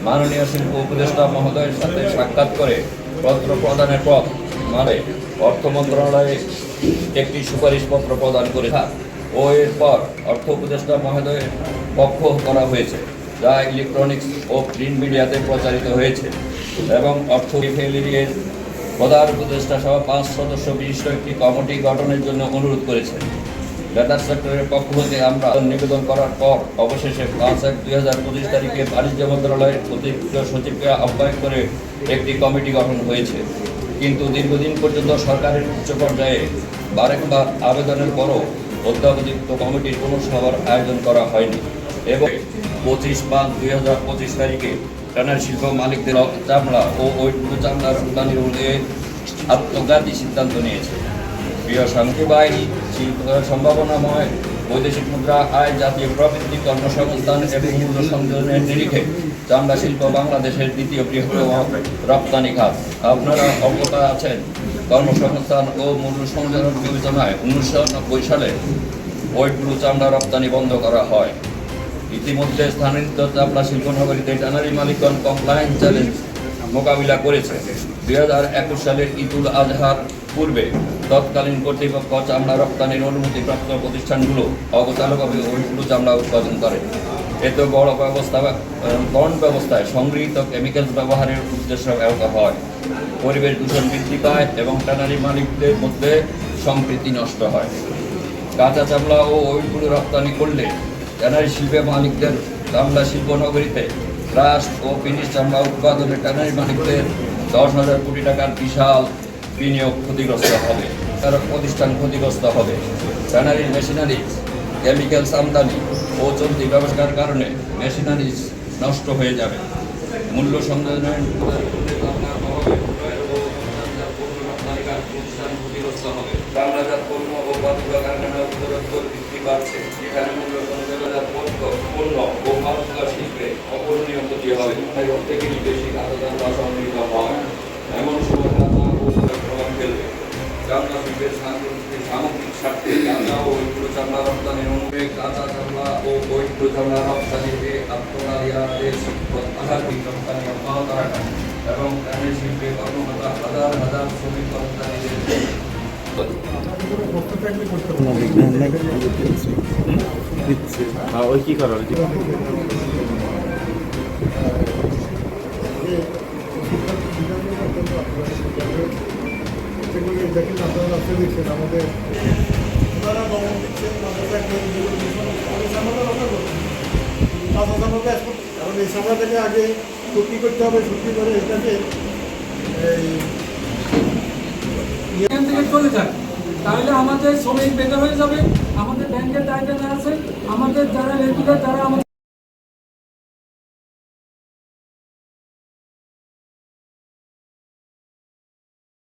মাননীয় শিল্প উপদেষ্টা মহোদয়ের সাথে সাক্ষাৎ করে পত্র প্রদানের পর অর্থ মন্ত্রণালয়ে একটি সুপারিশপত্র প্রদান করে ও এরপর অর্থ উপদেষ্টা মহোদয়ের পক্ষ করা হয়েছে, যা ইলেকট্রনিক্স ও প্রিন্ট মিডিয়াতে প্রচারিত হয়েছে এবং অর্থ ফেলির প্রধান উপদেষ্টা সহ 5 সদস্য বিশিষ্ট একটি কমিটি গঠনের জন্য অনুরোধ করেছে। বেতার সেক্টরের পক্ষ থেকে আমরা নিবেদন করার পর অবশেষে 5/1/2025 তারিখে বাণিজ্য মন্ত্রণালয়ের অতিরিক্ত সচিবকে আহ্বায়ক করে একটি কমিটি গঠন হয়েছে। কিন্তু দীর্ঘদিন পর্যন্ত সরকারের উচ্চ পর্যায়ে বারংবার আবেদনের পরও অদ্যাবধিত কমিটির কোনো সভার আয়োজন করা হয়নি এবং 25/5/2025 তারিখে ট্যানারি শিল্প মালিকদের চামড়া ও ওইটুকু চামড়া রপ্তানির আত্মঘাতী সিদ্ধান্ত নিয়েছে। প্রিয় সাংবাদিক বাহিনী, শিল্প সম্ভাবনাময় বৈদেশিক মুদ্রা আয়, জাতীয় প্রবৃদ্ধি, কর্মসংস্থান এবং মূল্য সংযোজনের নিরিখে চামড়া শিল্প বাংলাদেশের দ্বিতীয় বৃহত্তম রপ্তানি খাত। আপনারা অবগত আছেন, কর্মসংস্থান ও মূল্য সংযোজন বিবেচনায় 1990 সালে ওয়েটগুলো চামড়া রপ্তানি বন্ধ করা হয়। ইতিমধ্যে স্থানান্তরিত চামড়া শিল্প নগরীতে ট্যানারি মালিকগণ কমপ্লায়েন্স চ্যালেঞ্জ মোকাবিলা করেছে। 2021 সালের ঈদুল আজহার পূর্বে তৎকালীন কর্তৃপক্ষ চামড়া রপ্তানির অনুমতিপ্রাপ্ত প্রতিষ্ঠানগুলো অগোছালোভাবে ওইগুলো চামড়া উৎপাদন করে। এত বড় ব্যবস্থায় সংগৃহীত কেমিক্যালস ব্যবহারের উদ্দেশ্য ব্যাহত হয়, পরিবেশ দূষণ বৃদ্ধি পায় এবং ট্যানারি মালিকদের মধ্যে সম্প্রীতি নষ্ট হয়। কাঁচা চামড়া ও ওইগুলো রপ্তানি করলে ট্যানারি শিল্পের মালিকদের চামড়া শিল্প নগরীতে রাস্ট ও ফিনিশ চামড়া উৎপাদনে ট্যানারি মালিকদের 10,000 কোটি টাকার বিশাল বিনিয়োগ ক্ষতিগ্রস্ত হবে, তার প্রতিষ্ঠান ক্ষতিগ্রস্ত হবে। ট্যানারির মেশিনারিজ, কেমিক্যালস আমদানি ও চলতি ব্যবসার কারণে মেশিনারিজ নষ্ট হয়ে যাবে। মূল্য সংযোজনের ক্ষতিগ্রস্ত হবে। বাংলাদেশ পণ্য ও পাতুকা কারখানার উত্তরোত্তর বৃদ্ধি পাচ্ছে, যেখানে মূল্য সংযোজনের পণ্য ও পাতুকা শিল্পে অপূরণীয় ক্ষতি হবে। থেকে বেশি কাঁচা সংগৃহীত হয়, এমন সময় প্রভাব ফেলবে। চামড়া শিল্পের সামগ্রিক স্বার্থে কাঁচা ও ওইগুলো চামড়া রপ্তানির অনুযায়ী কাঁচা চামড়া ও ওইগুলো চামড়া রপ্তানিতে আত্মনারিয়াদের আধারিক রপ্তানি অব্যাহত রাখা এবং ট্যানারি শিল্পে কর্মরত হাজার হাজার শ্রমিক কর্মচারীদের ওই কি করার দেখেন আপনারা দেখছেন আমাদের ওনারা দমন দিচ্ছেন, কারণ এই সামলাটাকে আগে চুক্তি করতে হবে, চুক্তি করে এটাকে এখান থেকে চলে যায়, তাহলে আমাদের শ্রমিক বেকার হয়ে যাবে। আমাদের ব্যাংকের দায়িত্ব আছে, আমাদের যারা রেগুলার তারা আমাদের